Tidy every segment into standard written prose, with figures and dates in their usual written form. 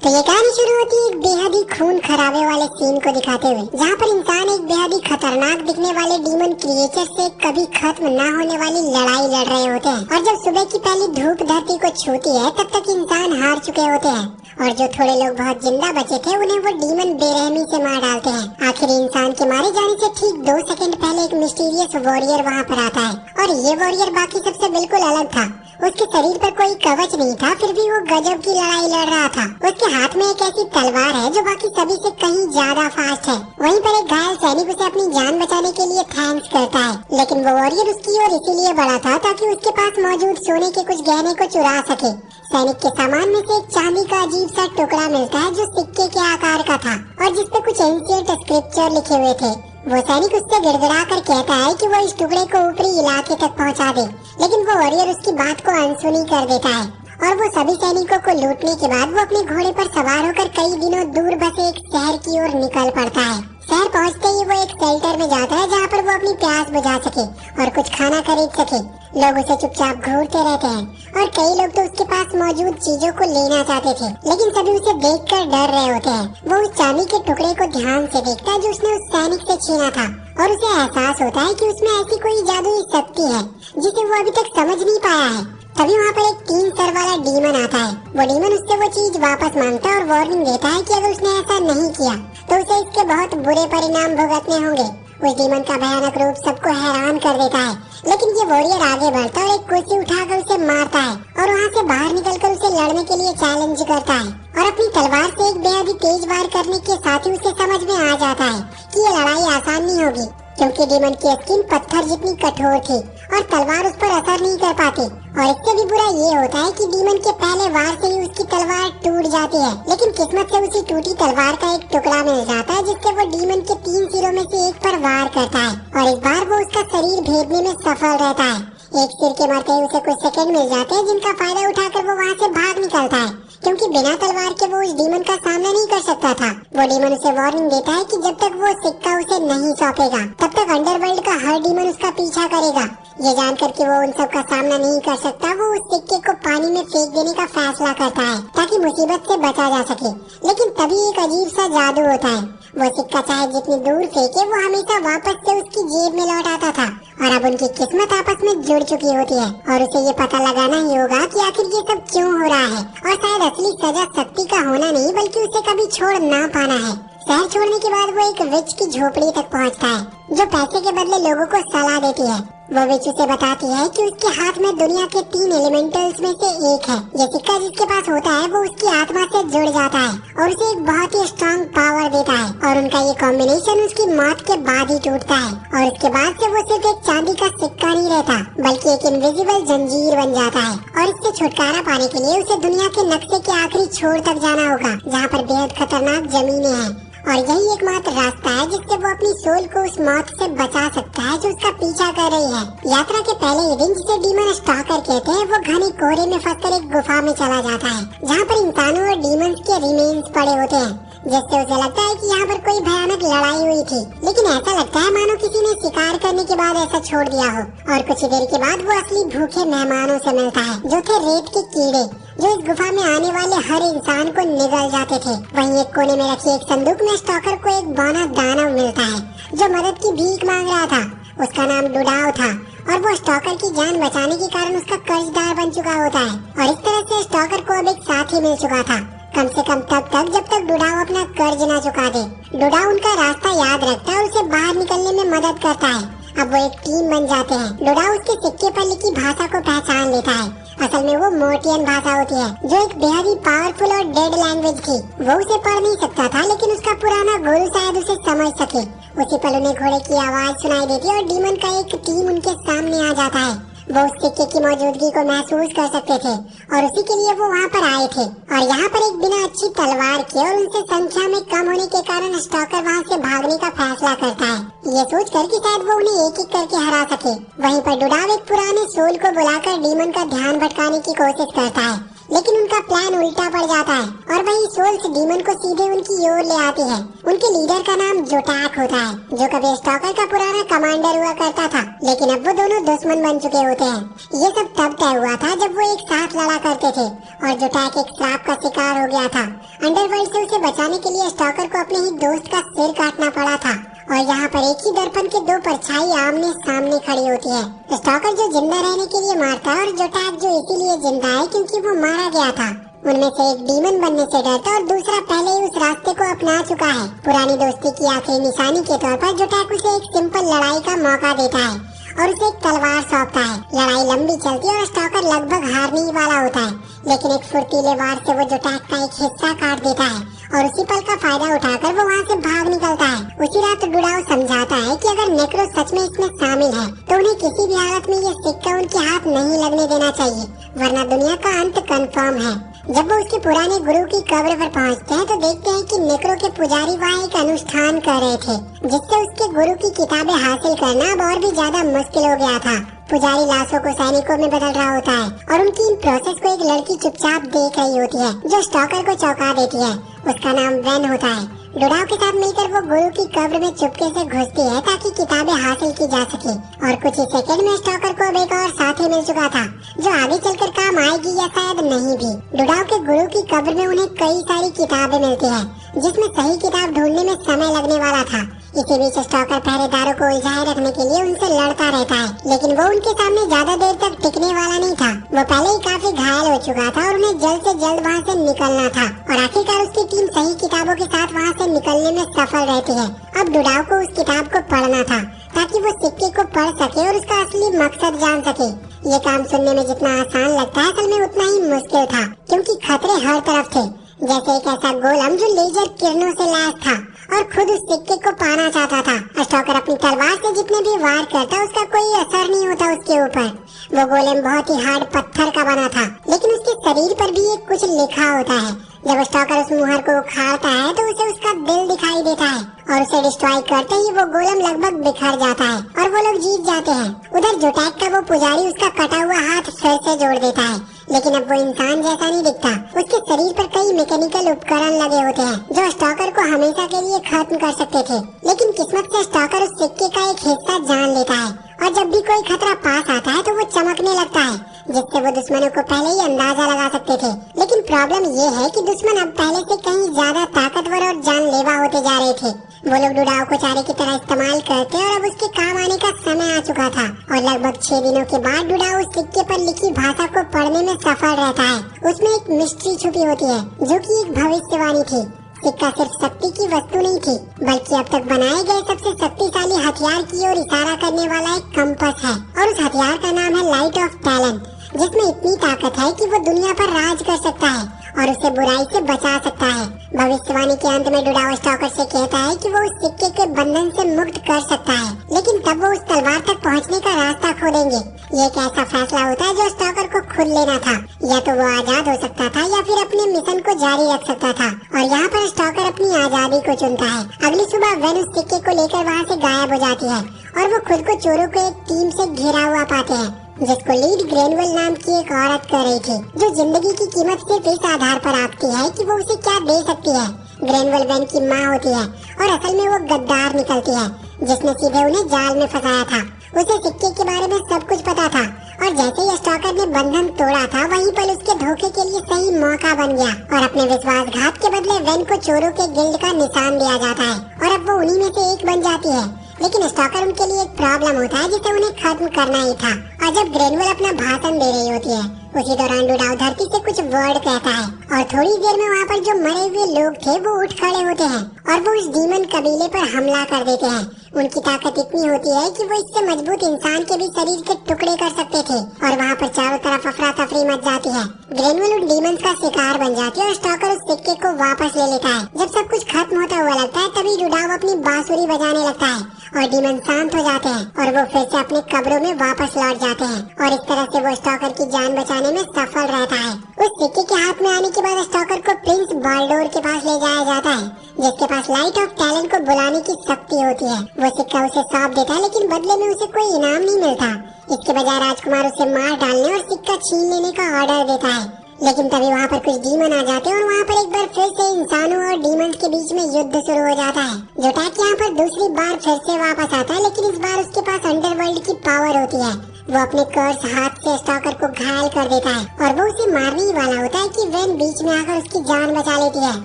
तो ये कहानी शुरू होती है एक बेहद ही खून खराबे वाले सीन को दिखाते हुए, जहाँ पर इंसान एक बेहद ही खतरनाक दिखने वाले डीमन क्रिएचर से कभी खत्म न होने वाली लड़ाई लड़ रहे होते हैं। और जब सुबह की पहली धूप धरती को छूती है तब तक इंसान हार चुके होते हैं और जो थोड़े लोग बहुत जिंदा बचे थे उन्हें वो डीमन बेरहमी से मार डालते हैं। आखिर इंसान के मारे जाने से ठीक 2 सेकंड पहले एक मिस्टीरियस वॉरियर वहाँ पर आता है और ये वॉरियर बाकी सबसे बिल्कुल अलग था। उसके शरीर पर कोई कवच नहीं था, फिर भी वो गजब की लड़ाई लड़ रहा था। उसके हाथ में एक ऐसी तलवार है जो बाकी सभी से कहीं ज्यादा फास्ट है। वहीं पर एक घायल सैनिक उसे अपनी जान बचाने के लिए थैंक्स करता है, लेकिन वो वॉरियर उसकी ओर इसीलिए बढ़ा था ताकि उसके पास मौजूद सोने के कुछ गहने को चुरा सके। सैनिक के सामान में से एक चांदी का अजीब सा टुकड़ा मिलता है जो सिक्के के आकार का था और जिसपे कुछ एंशिएंट स्क्रिप्चर लिखे हुए थे। वो सैनिक उससे गिड़गिड़ा कर कहता है कि वो इस टुकड़े को ऊपरी इलाके तक पहुंचा दे, लेकिन वो वॉरियर उसकी बात को अनसुनी कर देता है और वो सभी सैनिकों को लूटने के बाद वो अपने घोड़े पर सवार होकर कई दिनों दूर बसे एक शहर की ओर निकल पड़ता है। शहर पहुंचते ही वो एक शेल्टर में जाता है जहाँ पर वो अपनी प्यास बुझा सके और कुछ खाना खरीद सके। लोग उसे चुपचाप घूरते रहते हैं और कई लोग तो उसके पास मौजूद चीजों को लेना चाहते थे, लेकिन सभी उसे देखकर डर रहे होते हैं। वो उस चांदी के टुकड़े को ध्यान से देखता है जो उसने उस सैनिक से छीना था और उसे एहसास होता है कि उसमें ऐसी कोई जादुई शक्ति है जिसे वो अभी तक समझ नहीं पाया है। तभी वहाँ पर एक 3 सर वाला डीमन आता है। वो डीमन उससे वो चीज वापस मांगता है और वार्निंग देता है कि अगर उसने ऐसा नहीं किया तो उसे इसके बहुत बुरे परिणाम भुगतने होंगे। उस डीमन का भयानक रूप सबको हैरान कर देता है, लेकिन ये वॉरियर आगे बढ़ता है और एक कुर्सी उठाकर उसे मारता है और वहाँ से बाहर निकलकर उसे लड़ने के लिए चैलेंज करता है और अपनी तलवार से एक बेहद ही तेज वार करने के साथ ही उसे समझ में आ जाता है कि ये लड़ाई आसान नहीं होगी, क्योंकि डीमन की स्किन पत्थर जितनी कठोर थी और तलवार उस पर असर नहीं कर पाती। और इससे भी बुरा ये होता है कि डीमन के पहले वार से ही उसकी तलवार टूट जाती है, लेकिन किस्मत से उसी टूटी तलवार का एक टुकड़ा मिल जाता है जिससे वो डीमन के 3 सिरों में से एक पर वार करता है और इस बार वो उसका शरीर भेदने में सफल रहता है। एक सिर के मरते ही उसे कुछ सेकंड मिल जाते हैं जिनका फायदा उठाकर वो वहाँ से भाग निकलता है, क्योंकि बिना तलवार के वो उस डीमन का सामना नहीं कर सकता था। वो डीमन उसे वार्निंग देता है कि जब तक वो सिक्का उसे नहीं सौंपेगा तब तक अंडरवर्ल्ड का हर डीमन उसका पीछा करेगा। ये जानकर कि वो उन सब का सामना नहीं कर सकता, वो उस सिक्के को पानी में फेंक देने का फैसला करता है ताकि मुसीबत से बचा जा सके। लेकिन तभी एक अजीब सा जादू होता है। वो सिक्का चाहे जितनी दूर फेंके वो हमेशा वापस से उसकी जेब में लौट आता था और अब उनकी किस्मत आपस में जुड़ चुकी होती है और उसे ये पता लगाना ही होगा कि आखिर ये सब क्यों हो रहा है। और शायद असली सजा शक्ति का होना नहीं बल्कि उसे कभी छोड़ ना पाना है। शहर छोड़ने के बाद वो एक विच की झोपड़ी तक पहुंचता है जो पैसे के बदले लोगों को सलाह देती है। वो विच उसे बताती है कि उसके हाथ में दुनिया के 3 एलिमेंटल्स में से एक है। ये सिक्का जिसके पास होता है वो उसकी आत्मा से जुड़ जाता है और उसे एक बहुत ही स्ट्रॉन्ग पावर देता है और उनका ये कॉम्बिनेशन उसकी मौत के बाद ही टूटता है और उसके बाद से वो सिर्फ एक चांदी का सिक्का नहीं रहता बल्कि एक इनविजिबल जंजीर बन जाता है। और इससे छुटकारा पाने के लिए उसे दुनिया के नक्शे के आखिरी छोर तक जाना होगा जहाँ पर बेहद खतरनाक जमीनें हैं और यही एकमात्र रास्ता है जिससे वो अपनी सोल को उस मौत से बचा सकता है जो उसका पीछा कर रही है। यात्रा के पहले ही दिन, जिसे डीमन स्टॉकर कहते हैं, वो घने कोहरे में फंसकर एक गुफा में चला जाता है जहाँ पर इंसानों और डीमंस के रिमेन्स पड़े होते हैं, जिससे उसे लगता है कि यहाँ पर कोई भयानक लड़ाई हुई थी। लेकिन ऐसा लगता है मानो किसी ने शिकार करने के बाद ऐसा छोड़ दिया हो। और कुछ देर के बाद वो असली भूखे मेहमानों से मिलता है जो थे रेत के कीड़े जो इस गुफा में आने वाले हर इंसान को निगल जाते थे। वहीं एक कोने में रखी एक संदूक में स्टॉकर को एक बौना दानव मिलता है जो मदद की भीख मांग रहा था। उसका नाम डुडाव था और वो स्टॉकर की जान बचाने के कारण उसका कर्जदार बन चुका होता है और इस तरह से स्टॉकर को अब एक साथी मिल चुका था, कम से कम तब तक जब तक डुडाव अपना कर्ज न चुका दे। डुडाव उनका रास्ता याद रखता है और उसे बाहर निकलने में मदद करता है। अब वो एक टीम बन जाते हैं। डुडाव उसके सिक्के पर लिखी भाषा को पहचान लेता है। असल में वो मोर्टियन भाषा होती है जो एक बेहद ही पावरफुल और डेड लैंग्वेज थी। वो उसे पढ़ नहीं सकता था, लेकिन उसका पुराना गुरु शायद उसे समझ सके। उसी पल उन्हें घोड़े की आवाज सुनाई देती है और डीमन का एक टीम उनके सामने आ जाता है। वो उस सिक्के की मौजूदगी को महसूस कर सकते थे और उसी के लिए वो वहाँ पर आए थे। और यहाँ पर एक बिना अच्छी तलवार के और उनसे संख्या में कम होने के कारण स्टॉकर वहाँ से भागने का फैसला करता है, ये सोच कर कि शायद वो उन्हें एक एक करके हरा सके। वहीं पर डुडाव एक पुराने सोल को बुलाकर डीमन का ध्यान भटकाने की कोशिश करता है, लेकिन उनका प्लान उल्टा पड़ जाता है और वही सोल उस डीमन को सीधे उनकी ओर ले आती है। उनके लीडर का नाम जोटैक होता है, जो कभी स्टॉकर का पुराना कमांडर हुआ करता था, लेकिन अब वो दोनों दुश्मन बन चुके होते हैं। ये सब तब तय हुआ था जब वो एक साथ लड़ा करते थे और जोटैक एक श्राप का शिकार हो गया था। अंडरवर्ल्ड से उसे बचाने के लिए स्टॉकर को अपने ही दोस्त का सिर काटना पड़ा था और यहाँ पर एक ही दर्पण के दो परछाई आमने सामने खड़ी होती है। स्टॉकर जो जिंदा रहने के लिए मारता है और जोटैक जो इसीलिए जिंदा है क्योंकि वो मारा गया था। उनमें से एक डीमन बनने से डरता और दूसरा पहले ही उस रास्ते को अपना चुका है। पुरानी दोस्ती की आखिरी निशानी के तौर पर जोटैक उसे एक सिंपल लड़ाई का मौका देता है और उसे एक तलवार सौंपता है। लड़ाई लंबी चलती है और स्टॉकर लगभग हारने ही वाला होता है, लेकिन एक फुर्तीले वार से वो जोटैक का एक हिस्सा काट देता है और उसी पल का फायदा उठाकर वो वहाँ से भाग निकलता है। उसी रात डुडाओ समझाता है कि अगर नेक्रो सच में इसमें शामिल है तो उन्हें किसी भी हालत में ये सिक्का उनके हाथ नहीं लगने देना चाहिए, वरना दुनिया का अंत कंफर्म है। जब वो उसके पुराने गुरु की कब्र पर पहुंचते हैं तो देखते हैं कि नेक्रो के पुजारी वहाँ एक अनुष्ठान कर रहे थे, जिससे उसके गुरु की किताबें हासिल करना अब और भी ज्यादा मुश्किल हो गया था। पुजारी लाशों को सैनिकों में बदल रहा होता है और उनकी इन प्रोसेस को एक लड़की चुपचाप देख रही होती है, जो स्टॉकर को चौंका देती है। उसका नाम वेन होता है। डुडाओ के साथ मिलकर वो गुरु की कब्र में चुपके से घुसती है ताकि किताबें हासिल की जा सके और कुछ ही सेकंड में स्टॉकर को अब एक और साथी मिल चुका था, जो आगे चलकर काम आएगी या शायद नहीं भी। डुडाओ के गुरु की कब्र में उन्हें कई सारी किताबें मिलती है, जिसमें सही किताब ढूंढने में समय लगने वाला था। इसी बीच स्टॉकर पहरेदारों को उलझाए रखने के लिए उनसे लड़ता रहता है, लेकिन वो उनके सामने ज्यादा देर तक टिकने वाला नहीं था। वो पहले ही काफी घायल हो चुका था और उन्हें जल्द से जल्द वहाँ से निकलना था और आखिरकार उसकी टीम सही किताबों के साथ वहाँ से निकलने में सफल रहती है। अब डुडाओ को उस किताब को पढ़ना था ताकि वो सिक्के को पढ़ सके और उसका असली मकसद जान सके। ये काम सुनने में जितना आसान लगता है, असल में उतना ही मुश्किल था, क्योंकि खतरे हर तरफ थे। जैसे एक ऐसा गोलम जो लेजर किरणों से लैस था और खुद उस सिक्के को पाना चाहता था। स्टॉकर अपनी तलवार से जितने भी वार करता उसका कोई असर नहीं होता उसके ऊपर। वो गोलेम बहुत ही हार्ड पत्थर का बना था, लेकिन उसके शरीर पर भी एक कुछ लिखा होता है। जब स्टॉकर उस मुहर को उखाड़ता है तो उसे उसका दिल दिखाई देता है और उसे डिस्ट्रॉय करते ही वो गोलम लगभग बिखर जाता है और वो लोग जीत जाते हैं। उधर जोटैक का वो पुजारी उसका कटा हुआ हाथ फिर से जोड़ देता है, लेकिन अब वो इंसान जैसा नहीं दिखता। उसके शरीर पर कई मैकेनिकल उपकरण लगे होते हैं जो स्टॉकर को हमेशा के लिए खत्म कर सकते थे, लेकिन किस्मत से स्टॉकर उस सिक्के का एक हिस्सा जान लेता है और जब भी कोई खतरा पास आता है तो वो चमकने लगता है, जिससे वो दुश्मनों को पहले ही अंदाजा लगा सकते थे। लेकिन प्रॉब्लम ये है कि दुश्मन अब पहले से कहीं ज्यादा ताकतवर और जानलेवा होते जा रहे थे। वो लोग डुडाओ को चारे की तरह इस्तेमाल करते और अब उसके काम आने का समय आ चुका था और लगभग 6 दिनों के बाद डुडाओ उस सिक्के पर लिखी भाषा को पढ़ने में सफल रहता है। उसमें एक मिस्ट्री छुपी होती है जो कि एक भविष्यवाणी थी। सिक्का सिर्फ शक्ति की वस्तु नहीं थी, बल्कि अब तक बनाए गए सबसे शक्तिशाली हथियार की ओर इशारा करने वाला एक कंपास है और उस हथियार का नाम है लाइट ऑफ टैलेंट, जिसमें इतनी ताकत है कि वो दुनिया पर राज कर सकता है और उसे बुराई से बचा सकता है। भविष्यवाणी के अंत में डुडाओ स्टॉकर से कहता है कि वो उस सिक्के के बंधन से मुक्त कर सकता है, लेकिन तब वो उस तलवार तक पहुंचने का रास्ता खोलेंगे। ये एक ऐसा फैसला होता है जो स्टॉकर को खुद लेना था, या तो वो आजाद हो सकता था या फिर अपने मिशन को जारी रख सकता था, और यहाँ पर स्टॉकर अपनी आजादी को चुनता है। अगली सुबह वेन उस सिक्के को लेकर वहाँ से गायब हो जाती है और वो खुद को चोरों के एक टीम से घिरा हुआ पाते हैं, जिसको लीड ग्रेनवेल नाम की एक औरत कर रही थी, जो जिंदगी की कीमत सिर्फ इस आधार पर आती है कि वो उसे क्या दे सकती है। ग्रेनवेल वेन की माँ होती है और असल में वो गद्दार निकलती है, जिसने सीधे उन्हें जाल में फंसाया था। उसे सिक्के के बारे में सब कुछ पता था और जैसे ही स्टॉकर ने बंधन तोड़ा था, वहीं पर उसके धोखे के लिए सही मौका बन गया और अपने विश्वासघात के बदले वेन को चोरों के गिल्ड का निशान दिया जाता है और अब वो उन्हीं में से एक बन जाती है। लेकिन स्टॉकर उनके लिए एक प्रॉब्लम होता है जिसे उन्हें खत्म करना ही था। और जब ग्रेनवेल अपना भाषण दे रही होती है, उसी दौरान डुडाओ धरती से कुछ वर्ड कहता है और थोड़ी देर में वहाँ पर जो मरे हुए लोग थे वो उठ खड़े होते हैं और वो उस डीमन कबीले पर हमला कर देते हैं। उनकी ताकत इतनी होती है कि वो इससे मजबूत इंसान के भी शरीर के टुकड़े कर सकते थे और वहाँ पर चारों तरफ अफरा तफरी मच जाती है। ग्रेनवेल उन डीमंस का शिकार बन जाती है और स्टॉकर उस सिक्के को वापस ले लेता है। जब सब कुछ खत्म होता हुआ लगता है, तभी डुडाओ अपनी बांसुरी बजाने लगता है और डीमन शांत हो जाते हैं और वो फिर से अपने कब्रों में वापस लौट जाते हैं और इस तरह से वो स्टॉकर की जान बचाने में सफल रहता है। उस सिक्के के हाथ में आने के बाद स्टॉकर को प्रिंस बाल्डोर के पास ले जाया जाता है, जिसके पास लाइट ऑफ टैलेंट को बुलाने की शक्ति होती है। वो सिक्का उसे सौंप देता है, लेकिन बदले में उसे कोई इनाम नहीं मिलता। इसके बजाय राजकुमार उसे मार डालने और सिक्का छीन लेने का ऑर्डर देता है, लेकिन तभी वहाँ पर कुछ डीमन आ जाते हैं और वहाँ पर एक बार फिर से इंसानों और डीमंस के बीच में युद्ध शुरू हो जाता है। जोटैक यहाँ पर दूसरी बार फिर से वापस आता है, लेकिन इस बार उसके पास अंडरवर्ल्ड की पावर होती है। वो अपने कर्स हाथ से स्टॉकर को घायल कर देता है और वो उसे मारने ही वाला होता है कि वेन बीच में आकर उसकी जान बचा लेती है,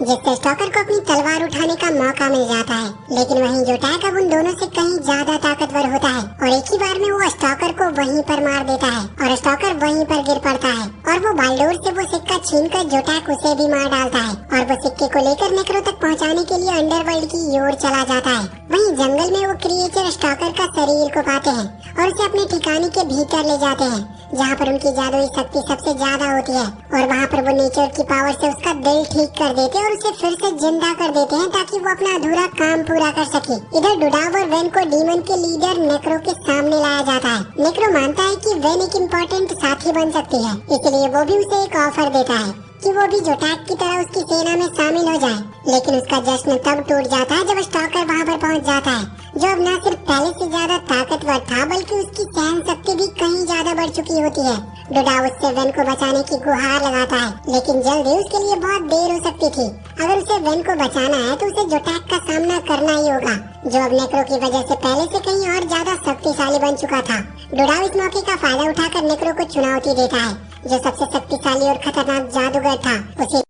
जिससे स्टॉकर को अपनी तलवार उठाने का मौका मिल जाता है। लेकिन वहीं जोटैक अब उन दोनों से कहीं ज्यादा ताकतवर होता है और एक ही बार में वो स्टॉकर को वहीं पर मार देता है और स्टॉकर वहीं पर गिर पड़ता है और वो बाल्डोर से वो सिक्का छीनकर जोटैक उसे भी मार डालता है और वो सिक्के को लेकर नेक्रो तक पहुँचाने के लिए अंडरवर्ल्ड की ओर चला जाता है। वहीं जंगल में वो क्रिएचर स्टॉकर का शरीर को पाते हैं और उसे अपने ठिकाने के भीतर ले जाते हैं, जहाँ पर उनकी जादुई शक्ति सबसे ज्यादा होती है और वहाँ पर वो नेचर की पावर से उसका दिल ठीक कर देते हैं और उसे फिर से जिंदा कर देते हैं ताकि वो अपना अधूरा काम पूरा कर सके। इधर डुडाव और वेन को डीमन के लीडर नेक्रो के सामने लाया जाता है। नेक्रो मानता है कि वेन एक इम्पोर्टेंट साथी बन सकती है, इसलिए वो भी उसे एक ऑफर देता है कि वो भी जोटैक की तरह उसकी सेना में शामिल हो जाए। लेकिन उसका जश्न तब टूट जाता है जब स्टॉकर वहाँ पर पहुँच जाता है, जो अब न सिर्फ पहले से ज्यादा ताकतवर था बल्कि उसकी सहन शक्ति भी कहीं ज्यादा बढ़ चुकी होती है। डुडाव उससे वेन को बचाने की गुहार लगाता है, लेकिन जल्दी उसके लिए बहुत देर हो सकती थी। अगर उसे वेन को बचाना है तो उसे जोटैक का सामना करना ही होगा, जो अब नेक्रो की वजह से पहले से कहीं और ज्यादा शक्तिशाली बन चुका था। डुडाव इस मौके का फायदा उठाकर नेक्रो को चुनौती देता है, जो सबसे शक्तिशाली और खतरनाक जादूगर था उसे